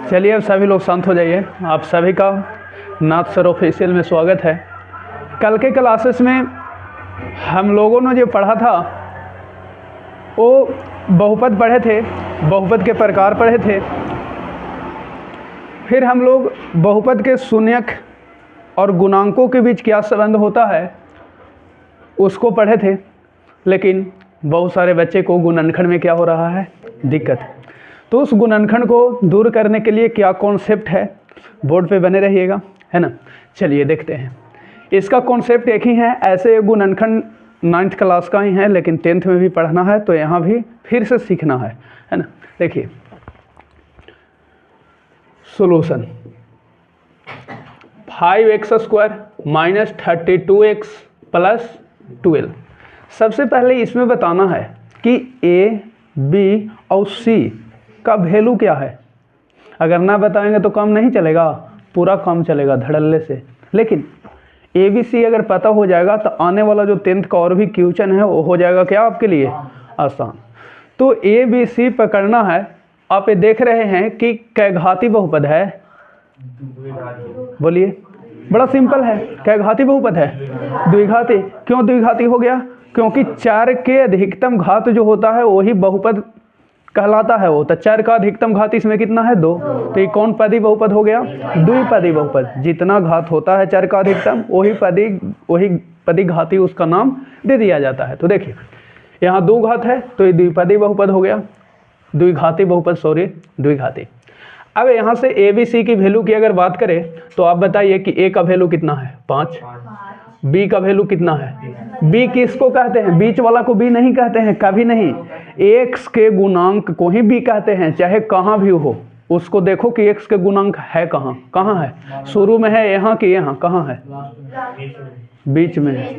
चलिए अब सभी लोग शांत हो जाइए। आप सभी का नाथ सर ऑफिशियल में स्वागत है। कल के क्लासेस में हम लोगों ने जो पढ़ा था वो बहुपद पढ़े थे, बहुपद के प्रकार पढ़े थे। फिर हम लोग बहुपद के शून्यक और गुणांकों के बीच क्या संबंध होता है उसको पढ़े थे। लेकिन बहुत सारे बच्चे को गुणनखंड में क्या हो रहा है, दिक्कत। तो उस गुणनखंड को दूर करने के लिए क्या कॉन्सेप्ट है, बोर्ड पे बने रहिएगा, है ना। चलिए देखते हैं। इसका कॉन्सेप्ट एक ही है। ऐसे गुणनखंड 9th क्लास का ही है, लेकिन 10th में भी पढ़ना है, तो यहाँ भी फिर से सीखना है ना। देखिए सोल्यूशन 5x² - 32x + 12। सबसे पहले इसमें बताना है कि a, b और c का वैल्यू क्या है। अगर ना बताएंगे तो काम नहीं चलेगा, पूरा काम चलेगा धड़ल्ले से। लेकिन ए बी सी अगर पता हो जाएगा तो आने वाला जो 10th का और भी क्वेश्चन है वो हो जाएगा क्या आपके लिए, आसान। तो ए बी सी पकड़ना है। आप ये देख रहे हैं कि कैघाती बहुपद है, बोलिए। बड़ा सिंपल है, कैघाती बहुपद है, द्विघाती। क्यों द्विघाती हो गया? क्योंकि 4 के अधिकतम घात जो होता है वही बहुपद कहलाता है। वो तो 4 का अधिकतम घात इसमें कितना है, 2। तो ये कौन पदी बहुपद हो गया, द्विपदी बहुपद। जितना घात होता है 4 का अधिकतम वही पदी घाती उसका नाम दे दिया जाता है। तो देखिए यहाँ 2 घात है तो ये द्विपदी बहुपद हो गया, द्विघाती बहुपद, सॉरी द्विघाती। अब यहाँ से ए बी सी की वैल्यू की अगर बात करें तो आप बताइए कि ए का वैल्यू कितना है, 5। बी का वैल्यू कितना है? बी किसको कहते हैं? बीच वाला को बी नहीं कहते हैं, कभी नहीं। एक्स के गुणांक को ही बी कहते हैं, चाहे कहाँ भी हो। उसको देखो कि एक्स के गुणांक है कहाँ, कहाँ है? शुरू में है यहाँ कि यहाँ, कहाँ है? बीच में है।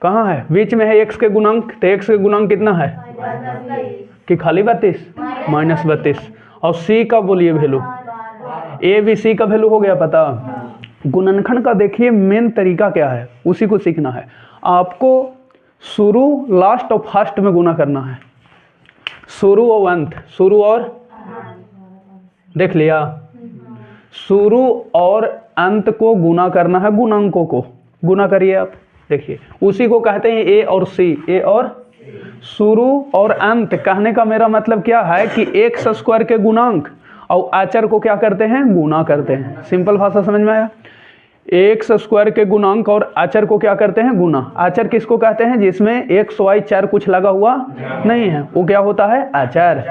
कहाँ है? बीच में है एक्स के गुणांक। तो एक्स के गुणांक कितना है कि खाली 32 -32। और सी का बोलिए वैल्यू, ए बी सी का वैल्यू हो गया पता। गुणनखंड का देखिए मेन तरीका क्या है, उसी को सीखना है आपको। शुरू, लास्ट और फर्स्ट में गुना करना है, शुरू और अंत, शुरू और, देख लिया, शुरू और अंत को गुना करना है, गुणांकों को गुना करिए आप। देखिए उसी को कहते हैं ए और सी। ए और शुरू और अंत कहने का मेरा मतलब क्या है कि x² के गुणांक और आचर को क्या करते हैं, गुना करते हैं। सिंपल भाषा समझ में आया? x² के गुणांक और आचर को क्या करते हैं, गुना। आचर किसको कहते हैं? जिसमें x y 4 कुछ लगा हुआ नहीं है, वो क्या होता है, आचर।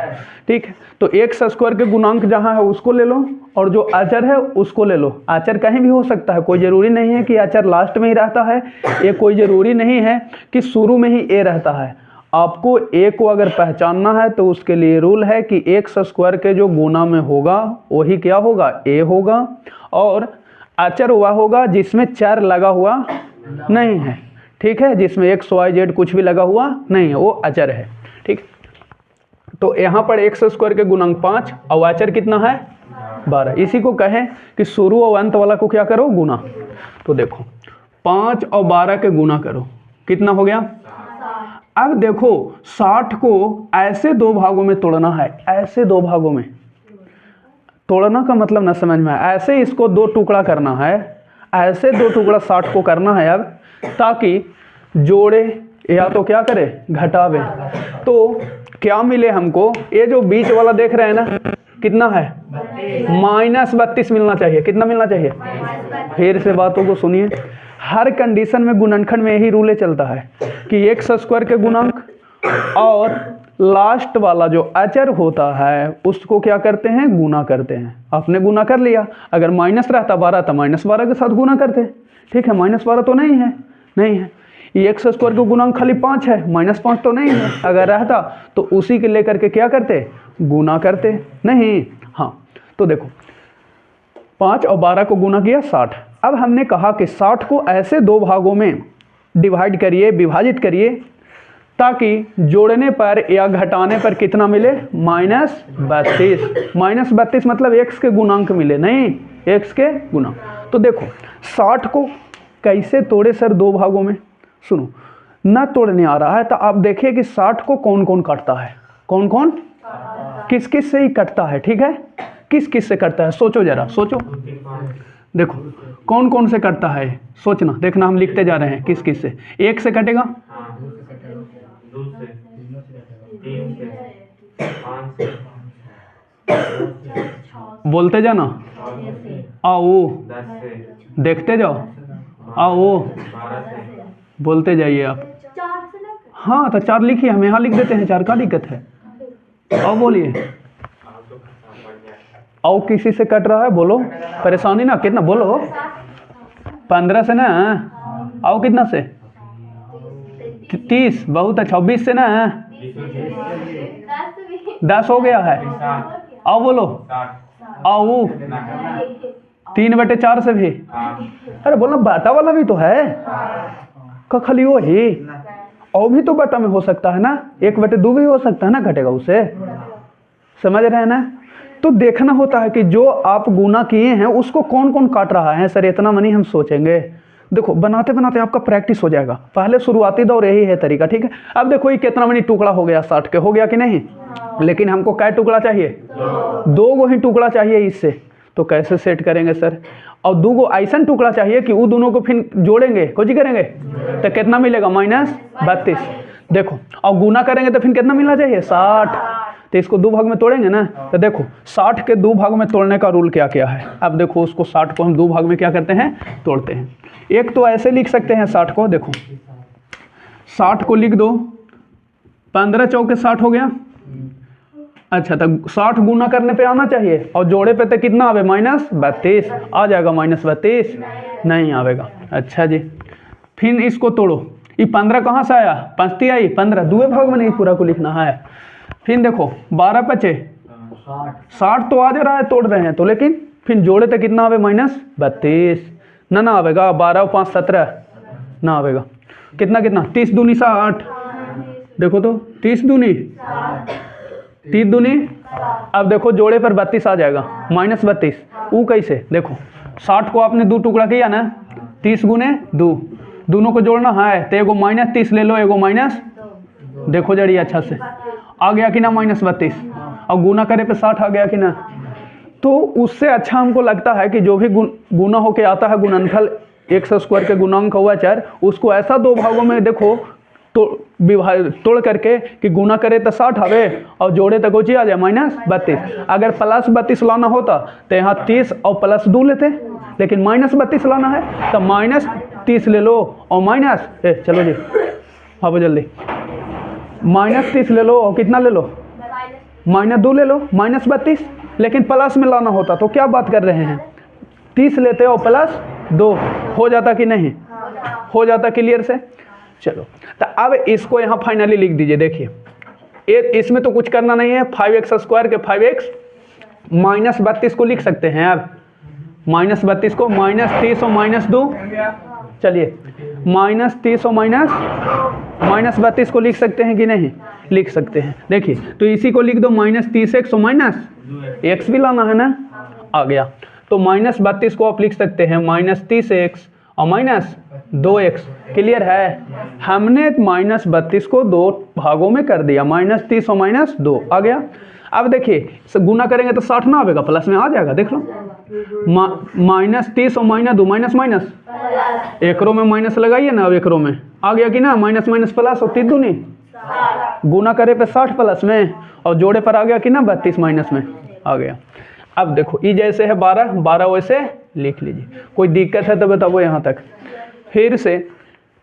ठीक है, तो x² के गुणांक जहाँ है उसको ले लो और जो आचर है उसको ले लो। आचर कहीं भी हो सकता है, कोई ज़रूरी नहीं है कि आचर लास्ट में ही रहता है। ये कोई ज़रूरी नहीं है कि शुरू में ही ए रहता है। आपको ए को अगर पहचानना है तो उसके लिए रूल है कि x² के जो गुना में होगा वही क्या होगा, ए होगा। और आचर हुआ होगा जिसमें 4 लगा हुआ नहीं है, ठीक है, जिसमें x y z कुछ भी लगा हुआ नहीं है, वो आचर है। ठीक, तो यहाँ पर x² के गुणांक 5 और आचर कितना है, 12। इसी को कहें कि शुरू और अंत वाला को क्या करो, गुना। तो देखो 5 और 12 के गुना करो, कितना हो गया। अब देखो 60 को ऐसे 2 भागों में तोड़ना है, ऐसे 2 भागों में तोड़ना का मतलब ना समझ में आया। ऐसे इसको 2 टुकड़ा करना है, ऐसे 2 टुकड़ा 60 को करना है अब, ताकि जोड़े या तो क्या करे, घटावे। तो क्या मिले हमको, ये जो बीच वाला देख रहे हैं ना, कितना है, -32 मिलना चाहिए। कितना मिलना चाहिए? फिर से बातों को सुनिए। हर कंडीशन में गुणनखंड में यही रूल चलता है कि x² के गुणांक और लास्ट वाला जो अचर होता है उसको क्या करते हैं, गुना करते हैं। आपने गुना कर लिया, अगर माइनस रहता 12 तो -12 के साथ गुना करते। ठीक है, -12 तो नहीं है, नहीं है। ये x² का गुणांक खाली 5 है, -5 तो नहीं है। अगर रहता तो उसी के लेकर के क्या करते, गुना करते नहीं। हाँ, तो देखो 5 और 12 को गुना किया 60। अब हमने कहा कि 60 को ऐसे 2 भागों में डिवाइड करिए, विभाजित करिए, ताकि जोड़ने पर या घटाने पर कितना मिले, -32। -32 मतलब x के गुणांक मिले, नहीं x के गुणांक। तो देखो 60 को कैसे तोड़े सर 2 भागों में, सुनो ना तोड़ने आ रहा है तो आप देखिए कि 60 को कौन कौन काटता है, कौन कौन किस किस से ही कटता है। ठीक है, किस किस से कटता है? सोचो जरा, सोचो। देखो कौन कौन से कटता है, सोचना, देखना, हम लिखते जा रहे हैं किस किस से। 1 से कटेगा, 2 से, 3 से, 5 से, बोलते जाना, आओ, 10 से, देखते जाओ, आओ, 12 से, बोलते जाइए आप। हाँ तो 4 लिखिए, हम यहाँ लिख देते हैं 4, का दिक्कत है? आओ बोलिए, आओ किसी से कट रहा है, बोलो, परेशानी ना, कितना बोलो, 15 से ना, आओ कितना से, 30, बहुत अच्छा, 20 से ना, 10 हो गया है, आओ बोलो, आओ 3/4 से भी, अरे बोलना बाटा वाला भी तो है, खाली वो ही, और भी तो बटा में हो सकता है ना, 1/2 भी हो सकता है ना, घटेगा उससे, समझ रहे हैं ना? तो देखना होता है कि जो आप गुना किए हैं उसको कौन कौन काट रहा है। सर इतना मनी हम सोचेंगे, देखो बनाते बनाते आपका प्रैक्टिस हो जाएगा, पहले शुरुआती दौर यही है तरीका, ठीक है। अब देखो ये कितना मनी टुकड़ा हो गया, 60 के हो गया कि नहीं, लेकिन हमको क्या टुकड़ा चाहिए, 2 गो ही टुकड़ा चाहिए इससे, तो कैसे सेट करेंगे सर? और 2 गो ऐसा टुकड़ा चाहिए कि वो दोनों को फिर जोड़ेंगे, कुछ करेंगे तो कितना मिलेगा, -32। देखो और गुना करेंगे तो फिर कितना मिलना चाहिए, 60। तो इसको 2 भाग में तोड़ेंगे ना, तो देखो 60 के 2 भाग में तोड़ने का रूल क्या क्या है। अब देखो उसको 60 को हम 2 भाग में क्या करते हैं, तोड़ते हैं। एक तो ऐसे लिख सकते हैं 60 को, देखो 60 को लिख दो, 15 चौके 60 हो गया। अच्छा तो 60 गुना करने पे आना चाहिए, और जोड़े पे तो कितना आवे, -32 आ जाएगा, -32 नहीं आवेगा। अच्छा जी, फिर इसको तोड़ो, ये 15 कहाँ से आया, 5 आई, 15 2 भाग में नहीं पूरा को लिखना है। फिर देखो 12 बचे, 60 तो आ जा रहा है, तोड़ रहे हैं तो, लेकिन फिर जोड़े तो कितना आवे, -32 ना आवेगा, 12 और 5 17 ना आवेगा, कितना कितना, 30 दूनी 60, देखो तो 30 दूनी 30 दूनी, अब देखो जोड़े पर 32 आ जाएगा, -32, वो कैसे, देखो 60 को आपने 2 टुकड़ा किया ना, 30 गुने 2, दोनों को जोड़ना है तो एगो -30 ले लो, एगो माइनस, देखो जरिए अच्छा से आ गया कि ना -32, और गुना करे पे 60 आ गया कि ना। तो उससे अच्छा हमको लगता है कि जो भी गुना होके आता है गुणनफल, x² के गुणांक हुआ 4, उसको ऐसा 2 भागों में देखो तो तोड़ करके कि गुना करे तो 60 आवे और जोड़े तो कोची आ जाए, -32। अगर +32 लाना होता तो यहाँ 30 और +2 लेते, लेकिन -32 लाना है तो -30 ले लो और चलो जी हाँ जल्दी, -30 ले लो और कितना ले लो, -2 ले लो, -32। लेकिन प्लस में लाना होता तो क्या बात कर रहे हैं, 30 लेते और +2 हो जाता कि नहीं, हो जाता, क्लियर से। चलो तो अब इसको यहाँ फाइनली लिख दीजिए, देखिए इसमें तो कुछ करना नहीं है, 5x² के 5x, -32 को लिख सकते हैं अब, -32 को -30 और -2, चलिए -30 और -32 को लिख सकते हैं कि नहीं, लिख सकते हैं। देखिए तो इसी को लिख दो, -30x और -x भी लाना है ना, आ गया। तो -32 को आप लिख सकते हैं -30x और -2x, क्लियर है। हमने -32 को 2 भागों में कर दिया, -30 और -2 आ गया। अब देखिए गुना करेंगे तो 60 ना आएगा, प्लस में आ जाएगा, देख लो, -30 और -2 माइनस, एक रो में माइनस लगाइए ना, अब एक रो में आ गया कि ना, माइनस प्लस, और 3 दूनी गुना करे पे 60 प्लस में, और जोड़े पर आ गया कि ना 32 माइनस में आ गया। अब देखो ये जैसे है 12 वैसे लिख लीजिए, कोई दिक्कत है तो बताओ यहाँ तक। फिर से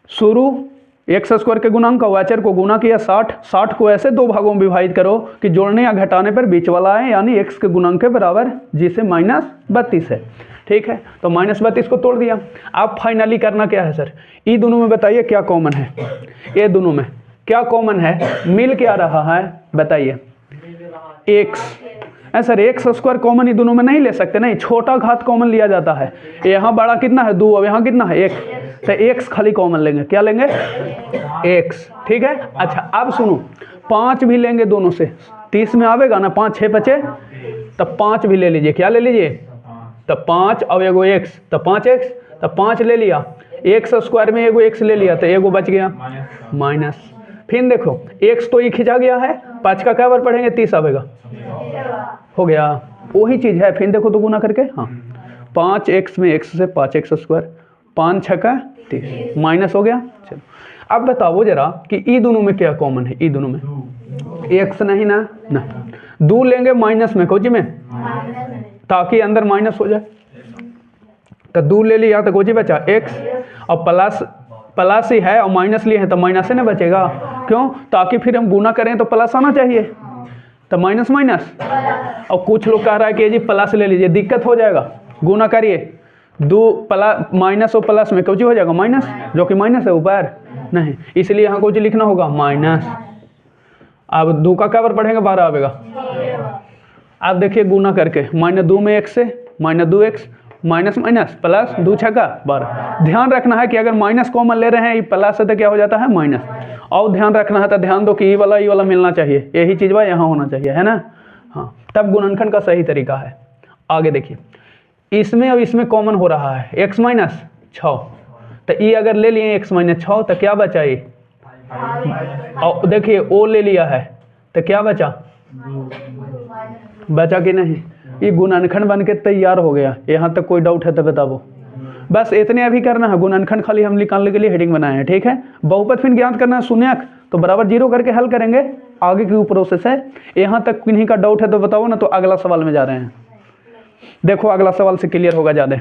शुरू, x² के गुणांक वाचर को गुना किया 60 को ऐसे 2 भागों में विभाजित करो कि जोड़ने या घटाने पर बीच वाला है, यानी x के गुणांक के बराबर, जिसे -32 है, ठीक है। तो -32 को तोड़ दिया। अब फाइनली करना क्या है सर, ये दोनों में बताइए क्या कॉमन है, ये दोनों में क्या कॉमन है, मिल क्या रहा है बताइए, x। सर x² कॉमन ही दोनों में नहीं ले सकते, नहीं, छोटा घात कॉमन लिया जाता है। यहाँ बड़ा कितना है 2, अब यहाँ कितना है 1, तो x खाली कॉमन लेंगे, क्या लेंगे, x, ठीक है। अच्छा अब सुनो, 5 भी लेंगे दोनों से, 30 में आवेगा ना, 5 6 बचे, तब 5 भी ले लीजिए, क्या ले लीजिए, तब 5 और एगो x, तब 5x, तब 5 ले लिया, x² में एगो x ले लिया तो एगो बच गया माइनस। फिर देखो x तो ये खिंचा गया है, 5 का क्या बार पढ़ेंगे, 30 आवेगा, हो गया। वही चीज़ है, फिर देखो तो गुना करके, हाँ 5x में x से 5x स्क्वायर, 5 छक्का 30 माइनस हो गया। चलो अब बताओ जरा कि ई दोनों में क्या कॉमन है, ई दोनों में x नहीं ना, ना दो लेंगे माइनस में कोची में, ताकि अंदर माइनस हो जाए, तो दो ले लिया तो कोची बचा x, और प्लस प्लस ही है और माइनस लिए हैं तो माइनस से ना बचेगा, क्यों, ताकि फिर हम गुना करें तो प्लस आना चाहिए, तो माइनस माइनस। और कुछ लोग कह रहा है कि जी प्लस ले लीजिए, दिक्कत हो जाएगा, गुना करिए, दो प्लस माइनस और प्लस में कुछ हो जाएगा माइनस, जो कि माइनस है ऊपर नहीं, इसलिए यहाँ कुछ लिखना होगा माइनस। अब दो का क्या पढ़ेंगे, 12 आएगा। अब देखिए गुना करके, -2 में x से -2x माइनस माइनस प्लस 2 छक्का 12। ध्यान रखना है कि अगर माइनस कॉमन ले रहे हैं ये प्लस से तो क्या हो जाता है माइनस, और ध्यान रखना है तो ध्यान दो कि ये वाला मिलना चाहिए, यही चीज़ वह यहाँ होना चाहिए, है ना, हाँ तब गुणनखंड का सही तरीका है। आगे देखिए, इसमें और इसमें कॉमन हो रहा है x माइनस 6, तो ये अगर ले लिए x माइनस 6 तो क्या बचा ये, और देखिए ओ ले लिया है तो क्या बचा, बचा कि नहीं, ये गुणनखंड बन के तैयार हो गया। यहाँ तक कोई डाउट है तो बताओ, बस इतने अभी करना है, गुणनखंड खाली हम निकालने के लिए हेडिंग बनाए हैं, ठीक है। बहुपद फिर ज्ञात करना है, शून्यक तो बराबर 0 करके हल करेंगे, आगे की प्रोसेस है। यहाँ तक किन्हीं का डाउट है तो बताओ ना, तो अगला सवाल में जा रहे हैं। देखो अगला सवाल से क्लियर होगा ज़्यादा।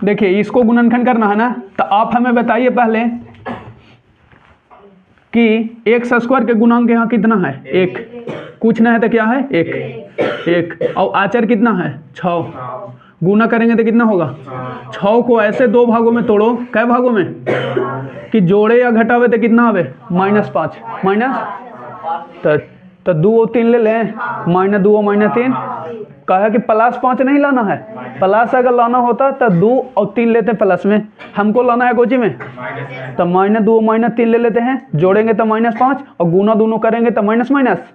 देखिए इसको गुणनखंड करना है ना, तो आप हमें बताइए पहले कि x स्क्वायर के गुणांक यहाँ कितना है, 1, कुछ ना है तो क्या है 1, और आचर कितना है 6, गुना करेंगे तो कितना होगा 6 को ऐसे दो भागों में तोड़ो, कै भागों में कि जोड़े या घटावे तो कितना आवे -5 माइनस, तो 2 और 3 ले लें, -2 और -3, कहा कि +5 नहीं लाना है, प्लस अगर लाना होता तो 2 और 3 लेते प्लस में, हमको लाना है कोची में, तो -2 -3 ले लेते हैं, जोड़ेंगे तो -5 और गुना दोनों करेंगे तो माइनस माइनस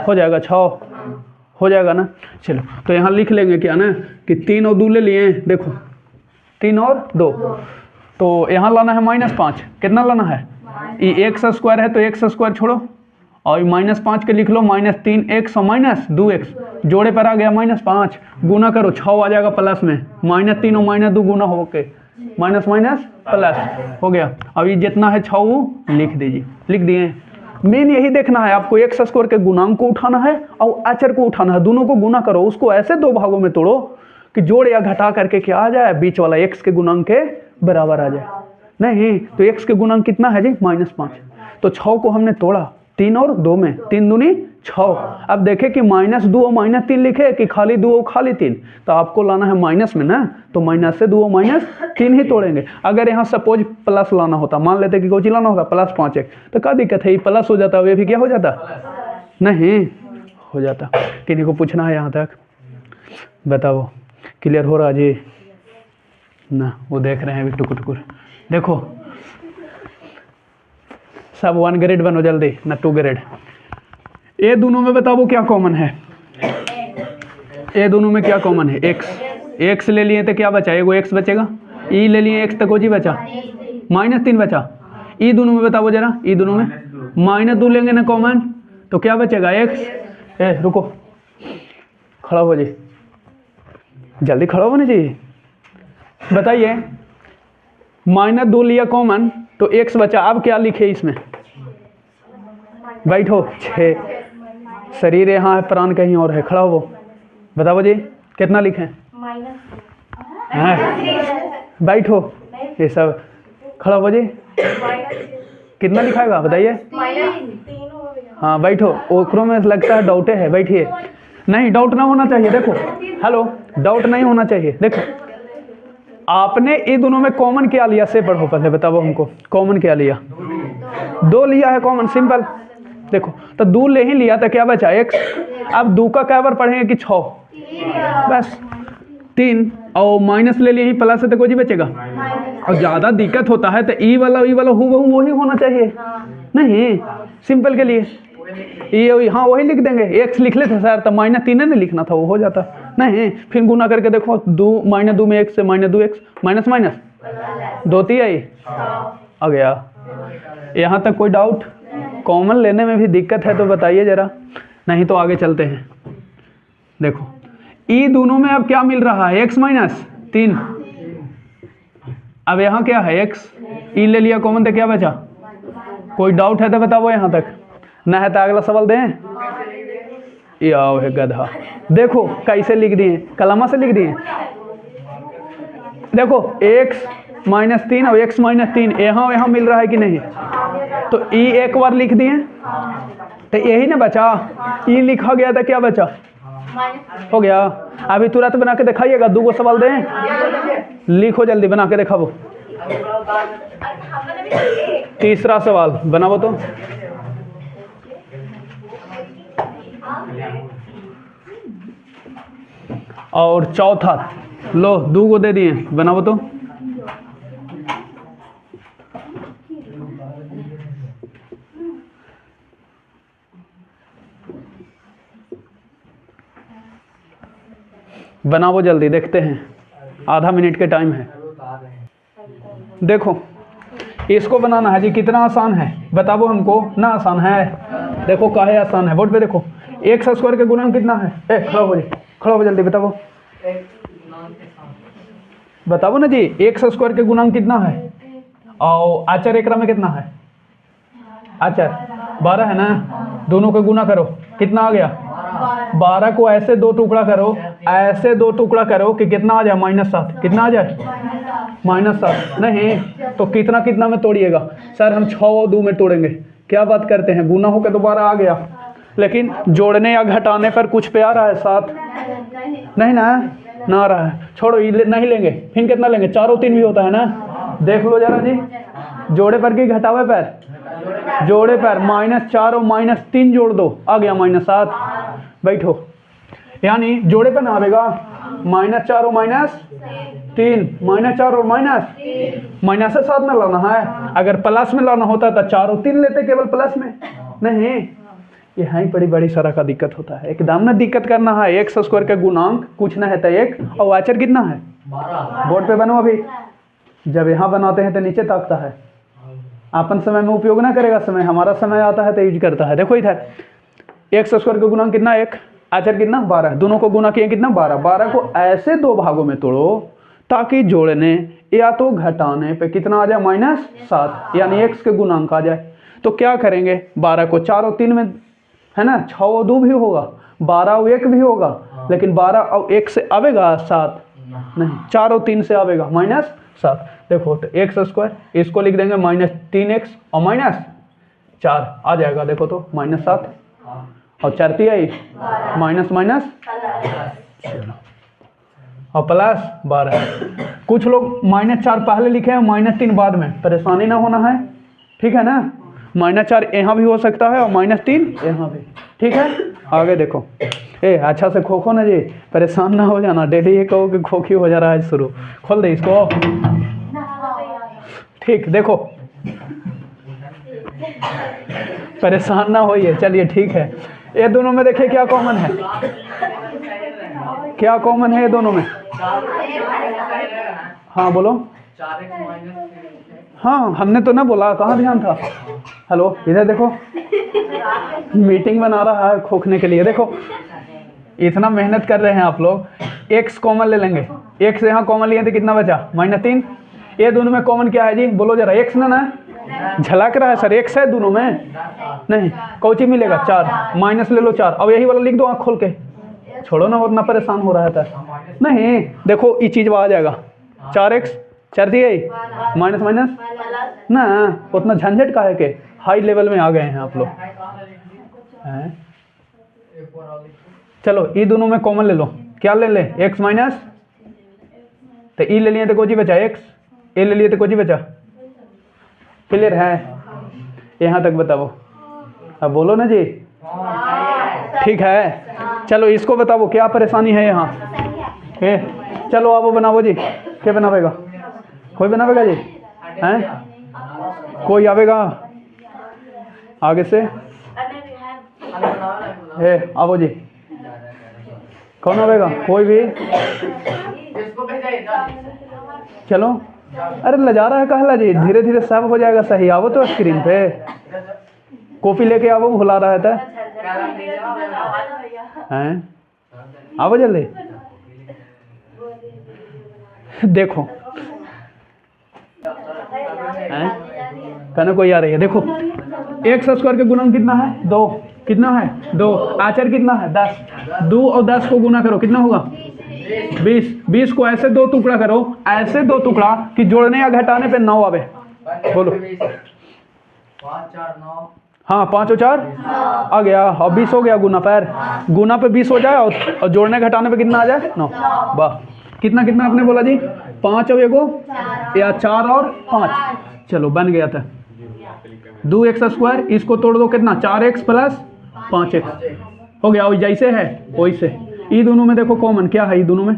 हो जाएगा 6 हो जाएगा ना। चलो तो यहाँ लिख लेंगे क्या ना कि 3 और 2 ले लिए, देखो 3 और 2, तो यहाँ लाना है -5, कितना लाना है, ये x स्क्वायर है तो x स्क्वायर छोड़ो, और -5 के लिख लो -3x और -2x, जोड़े पर आ गया -5, गुना करो 6 आ जाएगा प्लस में, -3 और -2 गुना हो के माइनस माइनस प्लस हो गया। अब ये जितना है 6 वो लिख दीजिए, लिख दिए। मेन यही देखना है आपको, x स्क्वायर के गुणांक को उठाना है और अचर को उठाना है, दोनों को गुना करो, उसको ऐसे दो भागों में तोड़ो कि जोड़ या घटा करके क्या आ जाए, बीच वाला x के गुणांक के बराबर आ जाए। नहीं तो x के गुणांक कितना है जी -5, तो 6 को हमने तोड़ा 3 और 2 में, 3 दूनी 6। अब देखें कि -2 और -3 लिखे कि खाली 2 और खाली 3, तो आपको लाना है माइनस में ना, तो माइनस से 2 और -3 ही तोड़ेंगे। अगर यहाँ सपोज प्लस लाना होता, मान लेते कि कोई लाना होता +5 तो क्या दिक्कत है, ये प्लस हो जाता, ये भी क्या हो जाता, नहीं हो जाता। किन्हीं को पूछना है यहाँ तक, बताओ क्लियर हो रहा जी ना, वो देख रहे हैं अभी टुकुर टुकुर। देखो सब 1 ग्रेड बनो जल्दी ना 2 ग्रेड। ये दोनों में बताओ क्या कॉमन है, ये दोनों में क्या कॉमन है, x ले लिए तो क्या बचा, एगो x बचेगा, ई ले लिए x तक जी बचा, -3 बचा। ई दोनों में बताओ जरा, ई दोनों में -2 लेंगे ना कॉमन, तो क्या बचेगा x, रुको खड़ा हो जी, जल्दी खड़ा होने चाहिए, बताइए -2 लिया कॉमन तो x बचा। अब क्या लिखे इसमें, बैठो 6, शरीर यहाँ है प्राण कहीं और है, खड़ा हो, बताओ जी कितना लिखें, बैठो ये सब, खड़ा हो जी, कितना लिखाएगा बताइए, हाँ बैठो, ओकरों में लगता है डाउटे है, बैठिए, नहीं डाउट ना होना चाहिए, देखो हेलो डाउट नहीं होना चाहिए। देखो आपने ये दोनों में कॉमन क्या लिया से पढ़ो पहले, बताओ हमको कॉमन क्या लिया, 2 लिया है कॉमन, सिंपल। देखो तो 2 ले ही लिया तो क्या बचा x, अब 2 का क्या बार पढ़ेंगे कि 6, बस 3 और माइनस ले लिए ही प्लस है तो कोई बचेगा, और ज़्यादा दिक्कत होता है तो ई वाला वही होना चाहिए, नहीं सिंपल के लिए ये हाँ वही लिख देंगे, x लिख लेते सर तो -3 नहीं लिखना था, वो हो जाता, नहीं फिर गुना करके देखो 2 -2 में x से -2x माइनस माइनस 2 3 आई आ गया। यहाँ तक कोई डाउट, कॉमन लेने में भी दिक्कत है तो बताइए ज़रा, नहीं तो आगे चलते हैं। देखो ई दोनों में अब क्या मिल रहा है, x माइनस 3। अब यहाँ क्या है, x, ई ले लिया कॉमन तो क्या बचा? कोई डाउट है तो बताओ यहाँ तक, ना है तो अगला सवाल दें। ये आओ है गधा। देखो कैसे लिख दिए, कलमा से लिख दिए। देखो x माइनस 3 और x माइनस 3 यहाँ मिल रहा है कि नहीं, तो ई एक बार लिख दिए तो यही ना बचा, ई लिखा गया था, क्या बचा? हो गया। अभी तुरंत बना के दिखाइएगा, 2 सवाल दें, लिखो जल्दी बना के दिखाओ। तीसरा सवाल बनाओ तो। और चौथा लो, 2 दे दिए, बनाओ तो। बनाओ जल्दी, देखते हैं, आधा मिनट के टाइम है। देखो इसको बनाना है जी, कितना आसान है बताओ हमको ना। आसान है, देखो काहे आसान है, बोर्ड पे देखो। एक्स स्क्वायर के गुणन कितना है? खड़ा हो जी, खड़ा हो जल्दी बताओ, बताओ ना जी। एक्स स्क्वायर के गुणांक कितना है? और आचार एकरा में कितना है? आचार 12 है ना, दोनों का गुना करो, कितना आ गया? 12 को ऐसे 2 टुकड़ा करो, ऐसे 2 टुकड़ा करो कि कितना आ जाए? -7। कितना आ जाए? -7। नहीं तो कितना कितना में तोड़िएगा? सर हम 6 और 2 में तोड़ेंगे। क्या बात करते हैं, गुना होकर दोबारा आ गया, लेकिन जोड़ने या घटाने पर कुछ पे आ रहा है 7, नहीं ना आ रहा है, छोड़ो ये नहीं लेंगे। फिर कितना लेंगे? 4 और 3 भी होता है ना, देख लो जरा जी, जोड़े पर कि घटावे पर? जोड़े पर। -4 और -3 जोड़ दो, आ गया -7। बैठो, यानी जोड़े पर ना आवेगा, -4 और -3, -4 और -7 में लाना है। अगर प्लस में लाना होता तो 4 और 3 लेते केवल प्लस में, नहीं। यहाँ ही बड़ी सारा का दिक्कत होता है, एकदम ना दिक्कत करना है। एक्स स्क्वायर का गुणांक कुछ ना है तो 1, और आचर कितना है? बोर्ड पे बनो। अभी जब यहाँ बनाते हैं तो नीचे ताकता है, अपन समय में उपयोग ना करेगा, समय हमारा समय आता है तो यूज करता है। देखो इधर एक्स स्क्वायर का गुणांक कितना? 1, आचर कितना? 12, दोनों को गुना किए कितना? 12। 12 को ऐसे 2 भागों में तोड़ो ताकि जोड़ने या तो घटाने पे कितना आ जाए? -7, यानी एक्स के गुणांक आ जाए। तो क्या करेंगे, 12 को 4 और 3 में है ना, 6 और 2 भी होगा, 12 और 1 भी होगा, लेकिन 12 और 1 से आवेगा 7, नहीं 4 और 3 से आवेगा -7। देखो तो एक्स स्क्वायर, इसको लिख देंगे -3x और -4 आ जाएगा। देखो तो -7 और 4 आई माइनस और प्लस 12। कुछ लोग -4 पहले लिखे हैं, -3 बाद में, परेशानी ना होना है, ठीक है ना। -4 यहाँ भी हो सकता है और -3 यहाँ भी, ठीक है। आगे देखो, अच्छा से खोखो ना जी, परेशान ना हो जाना, डेली ये कहो कि खोखी हो जा रहा है शुरू। खोल दे इसको, ठीक। देखो परेशान ना होइए, चलिए ठीक है। ये दोनों में देखिए क्या कॉमन है, क्या कॉमन है ये दोनों में? हाँ बोलो। हाँ हमने तो ना बोला, कहाँ ध्यान था? हेलो इधर देखो, मीटिंग बना रहा है खोखने के लिए। देखो इतना मेहनत कर रहे हैं आप लोग। एक्स कॉमन ले लेंगे, एक्स यहाँ कॉमन लिए थे, कितना बचा? -3। ये दोनों में कॉमन क्या है जी, बोलो जरा। एक्स ना झलक रहा है सर, एक्स है दोनों में, नहीं कौची मिलेगा? 4, माइनस ले लो 4, अब यही वाला लिख दो आँख खोल के, छोड़ो ना, वरना परेशान हो रहा था। नहीं देखो ये चीज़ आ जाएगा, 4x 4 दिए माइनस ना, उतना झंझट का है कि हाई लेवल में आ गए हैं आप लोग हैं। चलो ये दोनों में कॉमन ले लो, क्या ले ले? x माइनस, तो ई ले लिए तो कोची बचा? x, ए ले लिए तो कोची बचा? क्लियर है? यहाँ तक बताओ, अब बोलो ना जी, ठीक है। चलो इसको बताओ क्या परेशानी है यहाँ? चलो आप बनाओ जी, क्या बनावेगा? कोई बनावेगा जी? हैं? कोई आवेगा आगे से? आओ जी, कौन आवेगा? कोई भी? चलो, अरे लजा रहा है कहला जी, धीरे धीरे सब हो जाएगा सही। आओ तो स्क्रीन पे, कॉपी लेके आओ, भुला रहा था हैं। आओ जल्दी। देखो हैं, कहना कोई आ रही है। देखो एक्स स्क्वायर के गुणन कितना है 2, कितना है 2, आचर कितना है 10, 2 और 10 को गुना करो कितना होगा 20, 20 को ऐसे 2 टुकड़ा करो, ऐसे 2 टुकड़ा कि जोड़ने या घटाने पे 9 आवे। बोलो 5 4 9। हाँ 5 और 4 आ गया, और 20 हो गया गुना पर, गुना पे 20 हो जाए और जोड़ने घटाने पे कितना आ जाए 9। वाह, कितना कितना आपने बोला जी 5 और एगो या 4 और 5, चलो बन गया था 2x स्क्वायर। इसको तोड़ दो कितना 4x प्लस 5x हो गया। जैसे है वैसे ई दोनों में देखो कॉमन क्या है, ई दोनों में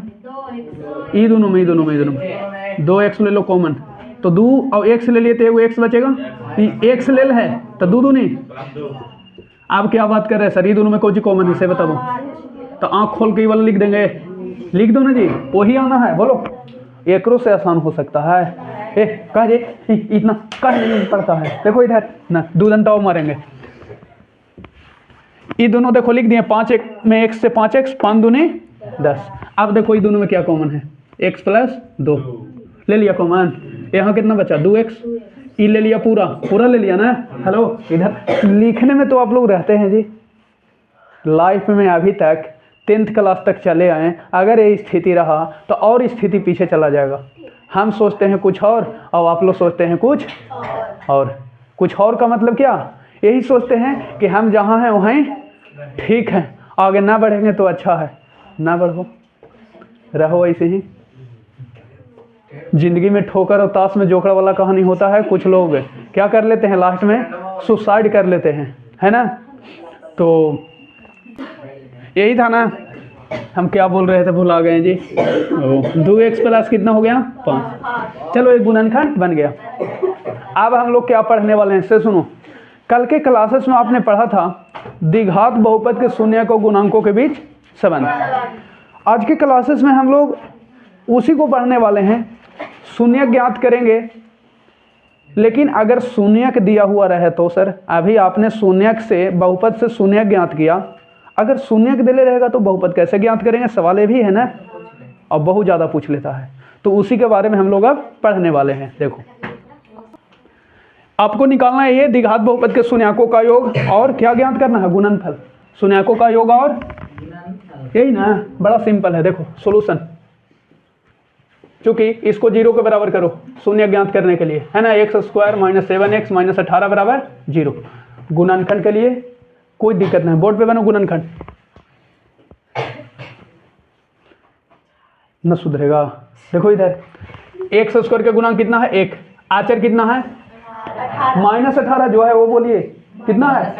2x ले लो कॉमन, तो 2 और x ले लिए तो एगो x बचेगा, x ले है तो 2 नहीं। आप क्या बात कर रहे हैं सर, ई दोनों में कौन सी कॉमन है से बता दो, तो आँख खोल के ये वाला लिख देंगे, लिख दो ना जी, वही आना है। बोलो एकरो से आसान हो सकता है। कह जे इतना कह नहीं पड़ता है। देखो इधर ना 2 घंटा मारेंगे, ये दोनों देखो लिख दिए 5 में x से 5x 5 दूनी 10। अब देखो ये दोनों में क्या कॉमन है, x प्लस 2 ले लिया कॉमन, यहाँ कितना बचा 2x, ई ले लिया पूरा पूरा ले लिया ना। हेलो इधर लिखने में तो आप लोग रहते हैं जी, लाइफ में अभी तक 10th क्लास तक चले आए, अगर ये स्थिति रहा तो और स्थिति पीछे चला जाएगा। हम सोचते हैं कुछ और आप लोग सोचते हैं कुछ और। कुछ और का मतलब क्या, यही सोचते हैं कि हम जहाँ हैं वहीं ठीक है, आगे ना बढ़ेंगे तो अच्छा है, ना बढ़ो रहो ऐसे ही। जिंदगी में ठोकर और ताश में जोखड़ वाला कहानी होता है। कुछ लोग क्या कर लेते हैं लास्ट में सुसाइड कर लेते हैं, है ना। तो यही था ना, हम क्या बोल रहे थे भुला गए जी। 2x प्लस कितना हो गया 5, चलो एक गुणनखंड बन गया। अब हम लोग क्या पढ़ने वाले हैं से सुनो, कल के क्लासेस में आपने पढ़ा था द्विघात बहुपद के शून्य को गुणांकों के बीच संबंध। आज के क्लासेस में हम लोग उसी को पढ़ने वाले हैं, शून्य ज्ञात करेंगे। लेकिन अगर शून्यक दिया हुआ रहे तो सर, अभी आपने शून्यक से बहुपद से शून्यक ज्ञात किया, अगर शून्यक दिले रहेगा तो बहुपद कैसे ज्ञात करेंगे, सवाल ये भी है ना, और बहुत ज़्यादा पूछ लेता है। तो उसी के बारे में हम लोग अब पढ़ने वाले हैं। देखो आपको निकालना है ये द्विघात बहुपद के शून्यकों का योग और क्या ज्ञात करना है, गुणनफल। शून्यकों का योग और यही ना, बड़ा सिंपल है। देखो सॉल्यूशन, चूंकि इसको 0 के बराबर करो शून्य ज्ञात करने के लिए, है ना। x square minus 7x minus 18 बराबर 0। गुणनखंड के लिए कोई दिक्कत नहीं, बोर्ड पे बनो गुणनखंड, न सुधरेगा। देखो इधर x स्क्वायर का गुणांक कितना है 1, आचर कितना है माइनस 18 जो है वो बोलिए कितना है,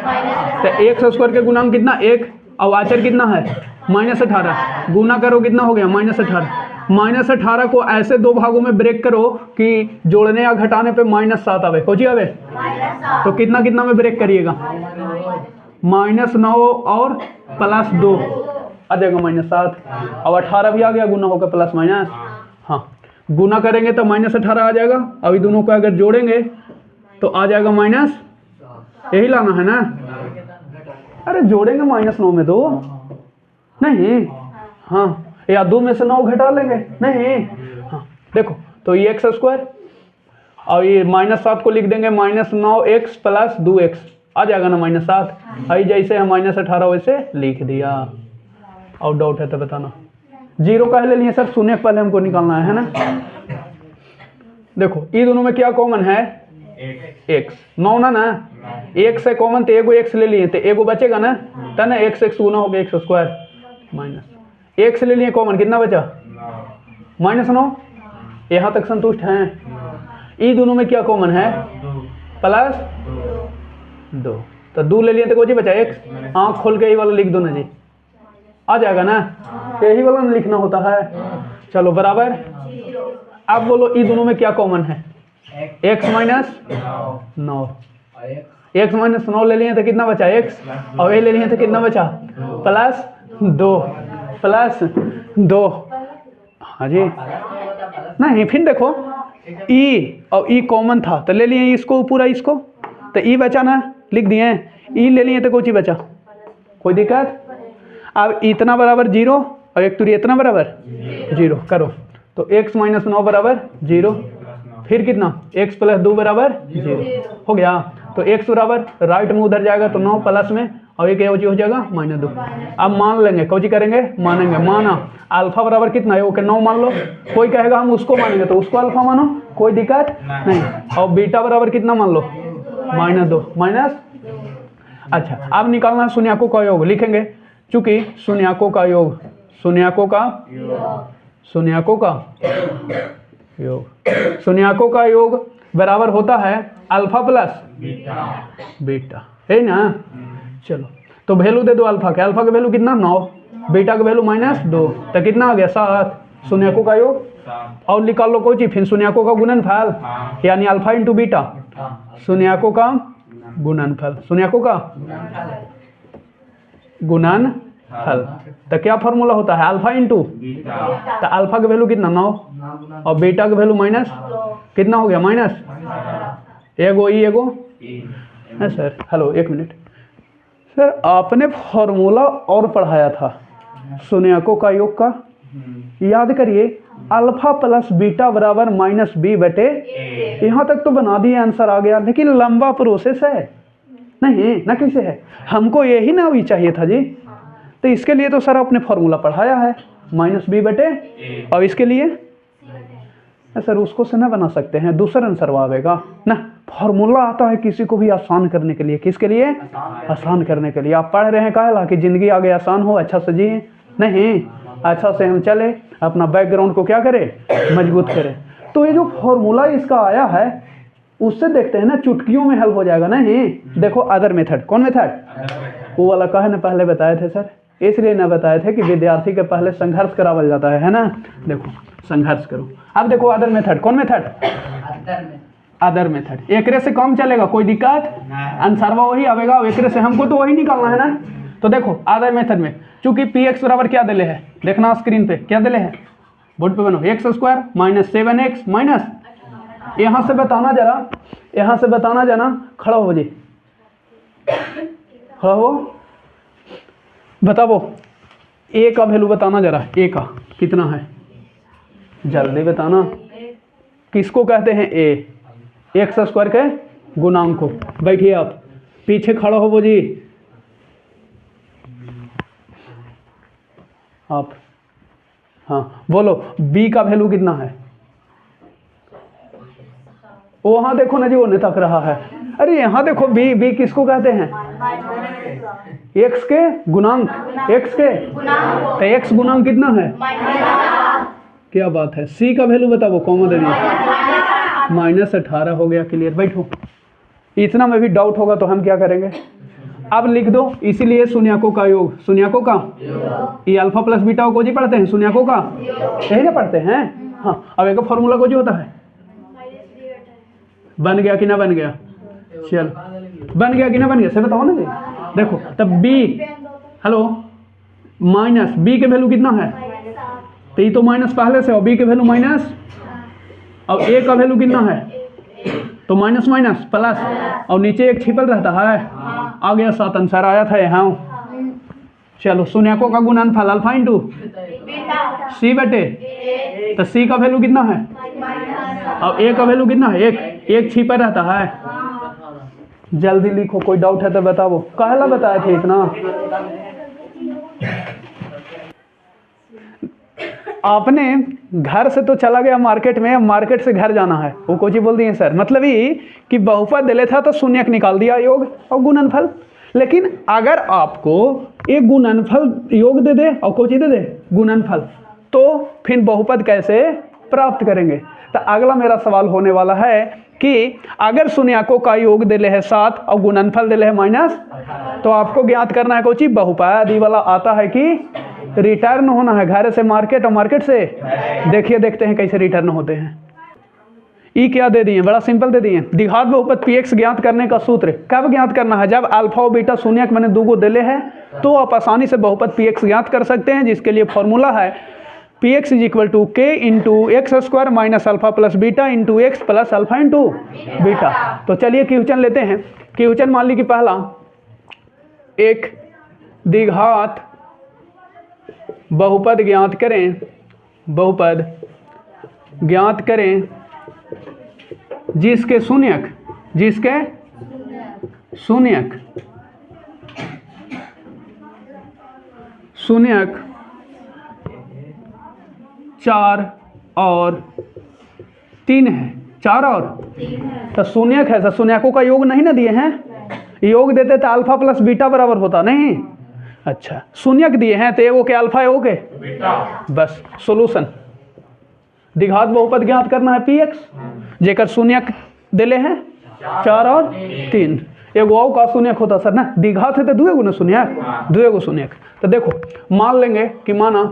तो x स्क्वायर के गुणांक कितना 1 और आचर कितना है माइनस 18, गुना करो कितना हो गया माइनस 18। माइनस 18 को ऐसे 2 भागों में ब्रेक करो कि जोड़ने या घटाने पे -7 आवे, खोजिए आवे तो कितना कितना में ब्रेक करिएगा, -9 और +2 आ जाएगा -7, और 18 भी आ गया, गुना होगा प्लस माइनस। हाँ गुना करेंगे तो -18 आ जाएगा, अभी दोनों को अगर जोड़ेंगे तो आ जाएगा माइनस, यही लाना है ना। अरे जोड़ेंगे -9 में 2 नहीं, हाँ, या 2 में से 9 घटा लेंगे नहीं, हाँ। देखो तो ये x स्क्वायर और ये -7 को लिख देंगे -9x प्लस 2x, आ जाएगा ना -7। आई जैसे है -18 वैसे लिख दिया, और डाउट है तो बताना। 0 का ले लिए सर, शून्य पहले हमको निकालना है ना। देखो ये दोनों में क्या कॉमन है, x 9 ना, 1 से कॉमन तो एगो x ले लिए तो एगो बचेगा ना, तो ना x गुना हो गया x स्क्वायर माइनस x ले लिए कॉमन, कितना बचा -9। यहाँ तक संतुष्ट हैं। ये दोनों में क्या कॉमन है +2, तो 2 ले लिए तो कोई बचा x, आँख खोल के यही वाला लिख दो ना जी, आ जाएगा ना, यही वाला लिखना होता है। चलो बराबर। अब बोलो ये दोनों में क्या कॉमन है, x माइनस 9, x माइनस 9 ले लिए तो कितना बचा x, और ये ले लिए तो कितना बचा +2 हाँ जी नहीं। फिर देखो e और e कॉमन था तो ले लिए इसको पूरा, इसको तो e बचा ना, लिख दिए ई ले लिए तो कुछ ही बचा, कोई दिक्कत। अब इतना बराबर 0 और एक तुरी इतना बराबर 0 करो, तो x माइनस 9 बराबर 0, फिर कितना x प्लस 2 बराबर 0 हो गया। तो x बराबर राइट में उधर जाएगा तो 9 प्लस में और एक हो जाएगा -2। अब मान लेंगे, कौची करेंगे, मानेंगे। माना अल्फा बराबर कितना है, ओके 9 मान लो। कोई कहेगा हम उसको मानेंगे तो उसको अल्फा मानो, कोई दिक्कत नहीं। और बीटा बराबर कितना मान लो, -2 माइनस। अच्छा, अब निकालना है शून्याकों का योग, लिखेंगे चूंकि शून्याकों का योग, शून्याकों का योग, शून्याकों का योग बराबर होता है अल्फा प्लस बीटा, है ना। चलो तो वैल्यू दे दो अल्फा के, अल्फा का वैल्यू कितना 9, बीटा का वैल्यू -2, तो कितना आ गया 7। शून्याकों का योग और निकाल लो कोई चीज, फिर शून्याकों का गुणनफल यानी अल्फा इंटू बीटा, शून्याकों का गुणनफल, शून्याकों का गुणनफल। तो क्या फॉर्मूला होता है, अल्फा इंटू, तो अल्फा का वैल्यू कितना 9 और बीटा का वैल्यू माइनस कितना हो गया, माइनस एगो ई एगो है सर। हेलो एक मिनट सर, आपने फॉर्मूला और पढ़ाया था शून्याकों का योग का, याद करिए अल्फा प्लस बीटा बराबर -b बटे, यहाँ तक तो बना दिए, आंसर आ गया, लेकिन लंबा प्रोसेस है नहीं ना, कैसे है, हमको यही ना भी चाहिए था जी। तो इसके लिए तो सर आपने फॉर्मूला पढ़ाया है -b बटे, और इसके लिए सर उसको से ना बना सकते हैं, दूसरा आंसर आवेगा ना। फॉर्मूला आता है किसी को भी आसान करने के लिए, किसके लिए, आसान करने के लिए। आप पढ़ रहे हैं काहे कि जिंदगी आगे आसान हो, अच्छा से जिए, नहीं अच्छा से हम चले, अपना बैकग्राउंड को क्या करें, मजबूत करें। तो ये जो फॉर्मूला इसका आया है उससे देखते हैं ना, चुटकियों में हल हो जाएगा। नहीं देखो अदर मेथड, कौन मेथड, वो वाला कहे ना पहले बताए थे सर, इसलिए ना बताए थे कि विद्यार्थी के पहले संघर्ष करावल जाता है ना। देखो संघर्ष करो। अब देखो अदर मेथड, कौन मेथड, अदर मेथड, एकरे से कम चलेगा, कोई दिक्कत, आंसर वही आवेगा, एकरे से हमको तो वही निकालना है ना। तो देखो अदर मेथड में चूंकि px बराबर क्या दिले है, देखना स्क्रीन पे क्या दिले है, बोर्ड पे बनो, x² - 7x माइनस, यहाँ से बताना जरा, यहाँ से बताना जाना, खड़ा हो जी, खड़ा हो, बताओ a का वैल्यू बताना जरा, a का कितना है, जल्दी बताना। किसको कहते हैं a, x² के गुणांक को। बैठिए आप, पीछे खड़ा हो वो जी, आप हाँ बोलो, b का वैल्यू कितना है, वहाँ देखो ना जी, वो नहीं तक रहा है। अरे यहाँ देखो b किसको कहते हैं, x के गुणांक, x के, तो x गुणांक कितना है, क्या बात है। c का वैल्यू बताओ, कॉमन दे दिए, -18 हो गया, क्लियर। बैठो, इतना में भी डाउट होगा तो हम क्या करेंगे, अब लिख दो। इसीलिए शून्याकों का योग, शून्याकों का ये अल्फा प्लस बीटा को जी पढ़ते हैं, शून्याकों का यही ना पढ़ते हैं। हाँ अब एक फॉर्मूला को जो होता है, बन गया कि ना बन गया, चल बन गया कि ना बन गया, से बताओ ना जी। देखो तब b, हेलो, माइनस b के वैल्यू कितना है, तो ये तो माइनस पहले से, और b के वैल्यू माइनस, और a का वैल्यू कितना है, तो माइनस माइनस प्लस, और नीचे एक छिपल रहता है, आ गया 7, आंसर आया था यहाँ। चलो शून्याकों का गुणनफल अल्फा इंटू c बटे, तो c का वैल्यू कितना है, और a का वैल्यू कितना है, एक छिपा रहता है। जल्दी लिखो, कोई डाउट है तो बताओ, काहला बताए थे इतना। आपने घर से तो चला गया मार्केट में, मार्केट से घर जाना है, वो कोची बोल दिए सर, मतलब ही कि बहुपद दिले था तो शून्यक निकाल दिया योग और गुणनफल। लेकिन अगर आपको एक गुणनफल योग दे दे और कोची दे दे गुणनफल, तो फिर बहुपद कैसे प्राप्त करेंगे। तो अगला मेरा सवाल होने वाला है कि अगर शून्यकों का योग दिले है 7 और गुणनफल दिले है माइनस, तो आपको ज्ञात करना है कोची बहुपद। ये वाला आता है कि रिटर्न होना है घर से मार्केट और मार्केट से, देखिए देखते हैं कैसे रिटर्न होते हैं। ई क्या दे दिए, बड़ा सिंपल दे दिए, द्विघात बहुपद px ज्ञात करने का सूत्र कब ज्ञात करना है, जब अल्फा और बीटा शून्यक मैंने 2 को दिले है तो आप आसानी से बहुपद px ज्ञात कर सकते हैं, जिसके लिए फॉर्मूला है px = k × x² minus alpha plus beta into x plus alpha into beta. तो चलिए क्वेश्चन लेते हैं। क्वेश्चन मान ली कि पहला एक द्विघात बहुपद ज्ञात करें, बहुपद ज्ञात करें जिसके शून्यक, जिसके शून्यक, शून्यक 4 और 3 है। 4 और तो शून्यक है, शून्यकों का योग नहीं ना दिए हैं, योग देते तो अल्फा प्लस बीटा बराबर होता नहीं। अच्छा शून्यक दिए हैं तो एगो के अल्फा एगो के बीटा। बस सोल्यूशन। द्विघात बहुपद ज्ञात करना है पी एक्स, जेकर शून्यक दिले हैं 4 और 3। एगो और का शून्यक होता सर ना, द्विघात है तो दुएगो ना शून्यक, दुएगो शून्यक। तो देखो मान लेंगे कि माना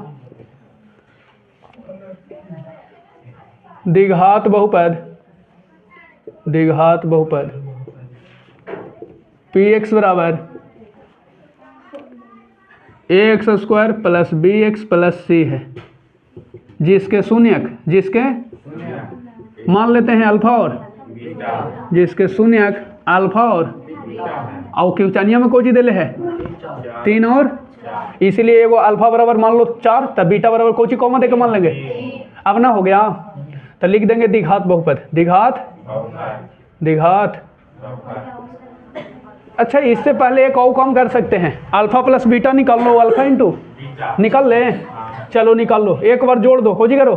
द्विघात बहुपद, द्विघात बहुपद पी एक्स बराबर X square plus B X plus C है, जिसके शून्यक, जिसके मान लेते हैं अल्फा और बीटा, जिसके शून्यक अल्फा और क्यूचानिया में कोई चीज दिले है 3 और, इसलिए एगो अल्फा बराबर मान लो 4, तब बीटा बराबर कोई चीज कॉमा देके मान लेंगे। अब ना हो गया तो लिख देंगे द्विघात बहुपद, द्विघात, द्विघात। अच्छा इससे पहले एक और काम कर सकते हैं, अल्फा प्लस बीटा निकाल लो, अल्फा इंटू निकाल ले, चलो निकाल लो, एक बार जोड़ दो, खोजी करो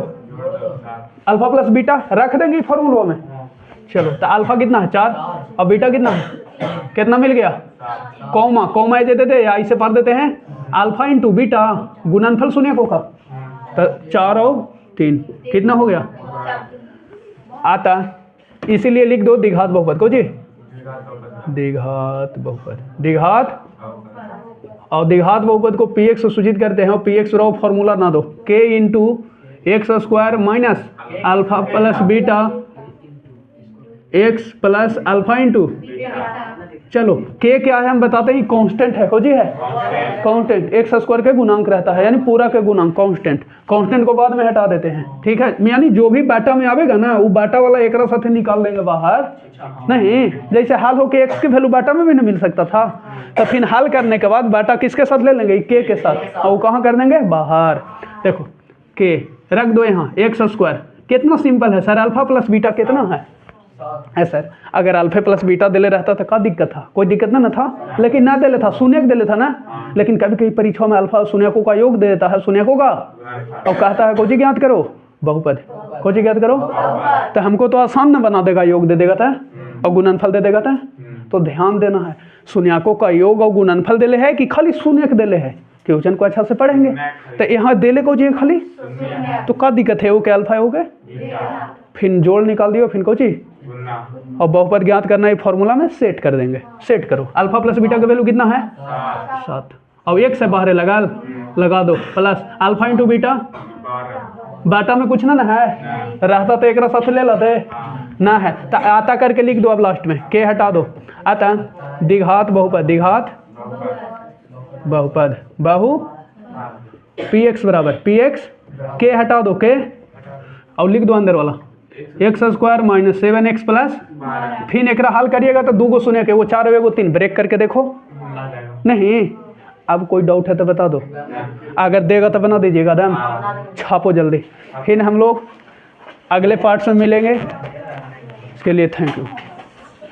अल्फा प्लस बीटा रख देंगे फॉर्मूला में। चलो तो अल्फा कितना है 4 और बीटा कितना है, कितना मिल गया, कॉमा, कॉमा दे देते या इसे पढ़ देते हैं अल्फा इंटू बीटा गुणनफल शून्यकों का, तो 4 और 3 कितना हो गया आता, इसीलिए लिख दो द्विघात बहुपद को जी, द्विघात बहुपद, द्विघात। और द्विघात बहुपद को पी एक्स से सूचित करते हैं, और पी एक्स रहो फॉर्मूला ना दो, के into x square minus alpha plus beta x plus alpha into, चलो के क्या है हम बताते हैं, कांस्टेंट है खोजी है, कांस्टेंट एक्स स्क्वायर के गुणांक रहता है, यानी पूरा के गुणांक कांस्टेंट, कांस्टेंट को बाद में हटा देते हैं, ठीक है। यानी जो भी बाटा में आवेगा ना वो बाटा वाला एक साथ निकाल देंगे बाहर, नहीं जैसे हाल हो के एक्स की वैल्यू बाटा में भी नहीं मिल सकता था, तो फिर हल करने के बाद बाटा किसके साथ ले लेंगे, के साथ, और वो कहाँ कर देंगे बाहर। देखो के रख दो यहाँ, एक्स स्क्वायर कितना सिंपल है सर, अल्फा प्लस बीटा कितना है सर, अगर अल्फा प्लस बीटा दिले रहता तो क्या दिक्कत था, कोई दिक्कत ना था, लेकिन ना दिले था, शून्यक दिले था ना, लेकिन कभी कभी परीक्षा में अल्फा शून्यकों का योग दे देता है, शून्यकों का, और कहता है कोई ज्ञात करो बहुपद, कोई ज्ञात करो, तो हमको तो आसान ना बना देगा, योग दे देगा था और गुणनफल दे देगा था। तो ध्यान देना है शून्यकों का योग और गुणनफल दिले है कि खाली शून्यक दिले है, क्वेश्चन को अच्छा से पढ़ेंगे तो यहाँ दिले को जी खाली, तो क्या दिक्कत है, वो क्या अल्फा हो गए, फिर जोड़ निकाल दियो, फिर को चीज और बहुपद ज्ञात करना है फॉर्मूला में सेट कर देंगे, सेट करो, अल्फा प्लस बीटा का वैल्यू कितना है 7, और एक से बाहर लगा दो प्लस अल्फा इंटू बीटा, बाटा में कुछ ना है, रहता तो एक साथ ले लेते ना है, तो आता करके लिख दो, अब लास्ट में के हटा दो, आता द्विघात बहुपद, द्विघात बहुपद बहु पी एक्स बराबर पी एक्स, के हटा दो के, और लिख दो अंदर वाला x square minus 7x plus, फिर एक हल करिएगा तो 2 गो सुने के, वो 4 एगो 3 ब्रेक करके देखो, नहीं अब कोई डाउट है तो बता दो, अगर देगा तो बना दीजिएगा, दम छापो जल्दी। फिर हम लोग अगले पार्ट में मिलेंगे, इसके लिए थैंक यू।